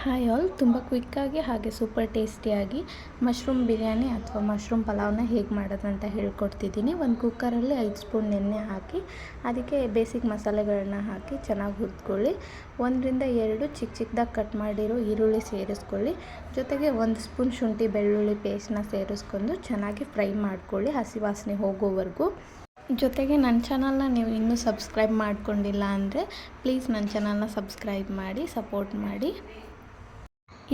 Hi all, ತುಂಬ ಕ್ವಿಕ್ಕಾಗಿ ಹಾಗೆ super ಟೇಸ್ಟಿಯಾಗಿ ಮಶ್ರೂಮ್ ಬಿರಿಯಾನಿ ಅಥವಾ ಮಶ್ರೂಮ್ ಪಲಾವ್ನ ಹೇಗೆ ಮಾಡೋದು ಅಂತ ಹೇಳ್ಕೊಡ್ತಿದ್ದೀನಿ. ಒಂದು ಕುಕ್ಕರಲ್ಲಿ 5 ಸ್ಪೂನ್ ಎಣ್ಣೆ ಹಾಕಿ ಅದಕ್ಕೆ ಬೇಸಿಕ್ ಮಸಾಲೆಗಳನ್ನ ಹಾಕಿ ಚೆನ್ನಾಗಿ ಹುರಿದ್ಕೊಳ್ಳಿ. 1 ರಿಂದ 2 ಚಿಕ್ಕ ಚಿಕ್ಕದಾಗಿ ಕಟ್ ಮಾಡಿರೋ ಈರುಳ್ಳಿ ಸೇರಿಸ್ಕೊಳ್ಳಿ. ಜೊತೆಗೆ 1 ಸ್ಪೂನ್ ಶುಂಠಿ ಬೆಳ್ಳುಳ್ಳಿ ಪೇಸ್ಟ್ನ ಸೇರಿಸ್ಕೊಂಡು ಚೆನ್ನಾಗಿ ಫ್ರೈ ಮಾಡ್ಕೊಳ್ಳಿ ಹಸಿ ವಾಸನೆ ಹೋಗೋವರೆಗೂ. ಜೊತೆಗೆ ನನ್ನ ಚಾನಲ್ನ ನೀವು ಇನ್ನೂ ಸಬ್ಸ್ಕ್ರೈಬ್ ಮಾಡ್ಕೊಂಡಿಲ್ಲ ಅಂದರೆ ಪ್ಲೀಸ್ ನನ್ನ ಚಾನಲ್ನ ಸಬ್ಸ್ಕ್ರೈಬ್ ಮಾಡಿ ಸಪೋರ್ಟ್ ಮಾಡಿ.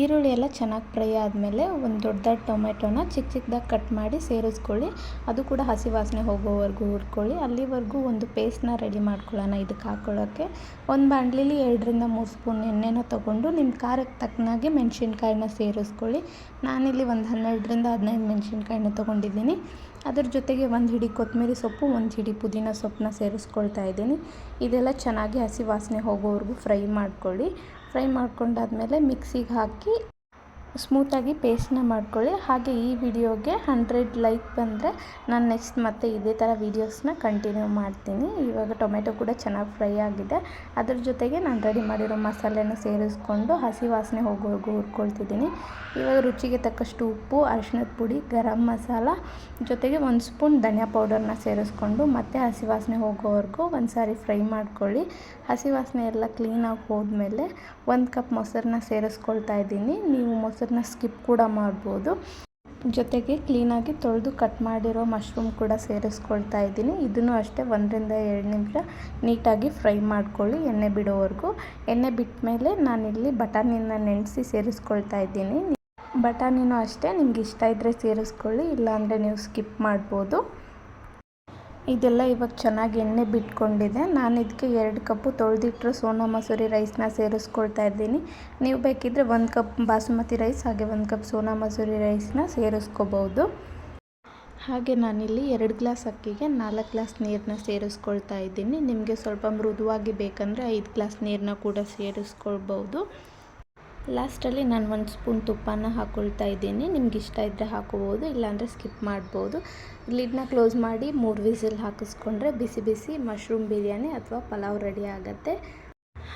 ಈರುಳ್ಳಿ ಎಲ್ಲ ಚೆನ್ನಾಗಿ ಫ್ರೈ ಆದಮೇಲೆ ಒಂದು ದೊಡ್ಡ ಟೊಮೆಟೊನ ಚಿಕ್ಕ ಚಿಕ್ಕದಾಗಿ ಕಟ್ ಮಾಡಿ ಸೇರಿಸ್ಕೊಳ್ಳಿ. ಅದು ಕೂಡ ಹಸಿ ವಾಸನೆ ಹೋಗೋವರೆಗೂ ಹುರ್ಕೊಳ್ಳಿ. ಅಲ್ಲಿವರೆಗೂ ಒಂದು ಪೇಸ್ಟ್ನ ರೆಡಿ ಮಾಡ್ಕೊಳ್ಳೋಣ. ಇದಕ್ಕೆ ಹಾಕ್ಕೊಳ್ಳೋಕ್ಕೆ ಒಂದು ಬಾಣಲಿಲಿ 2 ರಿಂದ 3 ಸ್ಪೂನ್ ಎಣ್ಣೆನ ತೊಗೊಂಡು ನಿಮ್ಮ ಖಾರಕ್ಕೆ ತಕ್ಕನಾಗೆ ಮೆಣಸಿನ್ಕಾಯಿನ ಸೇರಿಸ್ಕೊಳ್ಳಿ. ನಾನಿಲ್ಲಿ ಒಂದು 12 ರಿಂದ 15 ಮೆಣಸಿನ್ಕಾಯಿನ ತೊಗೊಂಡಿದ್ದೀನಿ. ಅದ್ರ ಜೊತೆಗೆ 1 ಹಿಡಿ ಕೊತ್ತಂಬರಿ ಸೊಪ್ಪು, 1 ಹಿಡಿ ಪುದೀನ ಸೊಪ್ಪನ್ನ ಸೇರಿಸ್ಕೊಳ್ತಾ ಇದ್ದೀನಿ. ಇದೆಲ್ಲ ಚೆನ್ನಾಗಿ ಹಸಿ ವಾಸನೆ ಹೋಗೋವರೆಗೂ ಫ್ರೈ ಮಾಡ್ಕೊಳ್ಳಿ. ಫ್ರೈ ಮಾಡ್ಕೊಂಡಾದಮೇಲೆ ಮಿಕ್ಸಿಗೆ ಹಾಕಿ ಸ್ಮೂತಾಗಿ ಪೇಸ್ಟ್ನ ಮಾಡ್ಕೊಳ್ಳಿ. ಹಾಗೆ ಈ ವಿಡಿಯೋಗೆ 100 ಲೈಕ್ ಬಂದರೆ ನಾನು ನೆಕ್ಸ್ಟ್ ಮತ್ತೆ ಇದೇ ಥರ ವೀಡಿಯೋಸ್ನ ಕಂಟಿನ್ಯೂ ಮಾಡ್ತೀನಿ. ಇವಾಗ ಟೊಮೆಟೊ ಕೂಡ ಚೆನ್ನಾಗಿ ಫ್ರೈ ಆಗಿದೆ. ಅದ್ರ ಜೊತೆಗೆ ನಾನು ರೆಡಿ ಮಾಡಿರೋ ಮಸಾಲೆನ ಸೇರಿಸ್ಕೊಂಡು ಹಸಿ ವಾಸನೆ ಹೋಗೋವರೆಗೂ ಹುರ್ಕೊಳ್ತಿದ್ದೀನಿ. ಇವಾಗ ರುಚಿಗೆ ತಕ್ಕಷ್ಟು ಉಪ್ಪು, ಅರಿಶಿಣದ ಪುಡಿ, ಗರಂ ಮಸಾಲ ಜೊತೆಗೆ 1 ಸ್ಪೂನ್ ಧನಿಯಾ ಪೌಡರ್ನ ಸೇರಿಸ್ಕೊಂಡು ಮತ್ತೆ ಹಸಿ ವಾಸನೆ ಹೋಗೋವರೆಗೂ ಒಂದು ಸಾರಿ ಫ್ರೈ ಮಾಡ್ಕೊಳ್ಳಿ. ಹಸಿ ವಾಸನೆ ಎಲ್ಲ ಕ್ಲೀನಾಗಿ ಹೋದ್ಮೇಲೆ 1 ಕಪ್ ಮೊಸರನ್ನ ಸೇರಿಸ್ಕೊಳ್ತಾ ಇದ್ದೀನಿ. ನೀವು ಮೊಸರನ್ನ ಸ್ಕಿಪ್ ಕೂಡ ಮಾಡ್ಬೋದು. ಜೊತೆಗೆ ಕ್ಲೀನಾಗಿ ತೊಳೆದು ಕಟ್ ಮಾಡಿರೋ ಮಶ್ರೂಮ್ ಕೂಡ ಸೇರಿಸ್ಕೊಳ್ತಾ ಇದ್ದೀನಿ. ಇದನ್ನು ಅಷ್ಟೇ 1 ರಿಂದ 2 ನಿಮಿಷ ನೀಟಾಗಿ ಫ್ರೈ ಮಾಡ್ಕೊಳ್ಳಿ ಎಣ್ಣೆ ಬಿಡೋವರೆಗೂ. ಎಣ್ಣೆ ಬಿಟ್ಟ ಮೇಲೆ ನಾನಿಲ್ಲಿ ಬಟಾಣಿನ ನೆನೆಸಿ ಸೇರಿಸ್ಕೊಳ್ತಾ ಇದ್ದೀನಿ. ಬಟಾಣಿನೂ ಅಷ್ಟೇ ನಿಮ್ಗೆ ಇಷ್ಟ ಇದ್ದರೆ ಸೇರಿಸ್ಕೊಳ್ಳಿ, ಇಲ್ಲಾಂದರೆ ನೀವು ಸ್ಕಿಪ್ ಮಾಡ್ಬೋದು. ಇದೆಲ್ಲ ಇವಾಗ ಚೆನ್ನಾಗಿ ಎಣ್ಣೆ ಬಿಟ್ಕೊಂಡಿದೆ. ನಾನು ಇದಕ್ಕೆ 2 ಕಪ್ಪು ತೊಳೆದಿಟ್ಟರು ಸೋನಾ ಮಸೂರಿ ರೈಸ್ನ ಸೇರಿಸ್ಕೊಳ್ತಾ ಇದ್ದೀನಿ. ನೀವು ಬೇಕಿದ್ದರೆ 1 ಕಪ್ ಬಾಸುಮತಿ ರೈಸ್ ಹಾಗೆ 1 ಕಪ್ ಸೋನಾ ಮಸೂರಿ ರೈಸ್ನ ಸೇರಿಸ್ಕೋಬೋದು. ಹಾಗೆ ನಾನಿಲ್ಲಿ 2 ಗ್ಲಾಸ್ ಅಕ್ಕಿಗೆ 4 ಗ್ಲಾಸ್ ನೀರನ್ನ ಸೇರಿಸ್ಕೊಳ್ತಾ ಇದ್ದೀನಿ. ನಿಮಗೆ ಸ್ವಲ್ಪ ಮೃದುವಾಗಿ ಬೇಕಂದರೆ 5 ಗ್ಲಾಸ್ ನೀರನ್ನ ಕೂಡ ಸೇರಿಸ್ಕೊಳ್ಬೋದು. ಲಾಸ್ಟಲ್ಲಿ ನಾನು 1 ಸ್ಪೂನ್ ತುಪ್ಪನ ಹಾಕ್ಕೊಳ್ತಾ ಇದ್ದೀನಿ. ನಿಮ್ಗೆ ಇಷ್ಟ ಇದ್ದರೆ ಹಾಕೋಬೋದು, ಇಲ್ಲಾಂದರೆ ಸ್ಕಿಪ್ ಮಾಡ್ಬೋದು. ಲಿಡ್ನ ಕ್ಲೋಸ್ ಮಾಡಿ 3 ವಿಸಿಲ್ ಹಾಕಿಸ್ಕೊಂಡ್ರೆ ಬಿಸಿ ಬಿಸಿ ಮಶ್ರೂಮ್ ಬಿರಿಯಾನಿ ಅಥವಾ ಪಲಾವ್ ರೆಡಿ ಆಗುತ್ತೆ.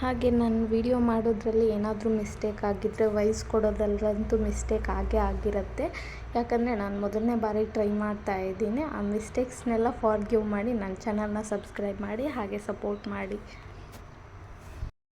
ಹಾಗೆ ನಾನು ವಿಡಿಯೋ ಮಾಡೋದ್ರಲ್ಲಿ ಏನಾದರೂ ಮಿಸ್ಟೇಕ್ ಆಗಿದ್ದರೆ ವಾಯ್ಸ್ ಕೊಡೋದಲ್ಲಂತೂ ಮಿಸ್ಟೇಕ್ ಆಗಿರುತ್ತೆ. ಯಾಕಂದರೆ ನಾನು ಮೊದಲನೇ ಬಾರಿ ಟ್ರೈ ಮಾಡ್ತಾ ಇದ್ದೀನಿ. ಆ ಮಿಸ್ಟೇಕ್ಸ್ನೆಲ್ಲ ಫಾರ್ಗಿವ್ ಮಾಡಿ ನನ್ನ ಚಾನಲ್ನ ಸಬ್ಸ್ಕ್ರೈಬ್ ಮಾಡಿ ಹಾಗೆ ಸಪೋರ್ಟ್ ಮಾಡಿ.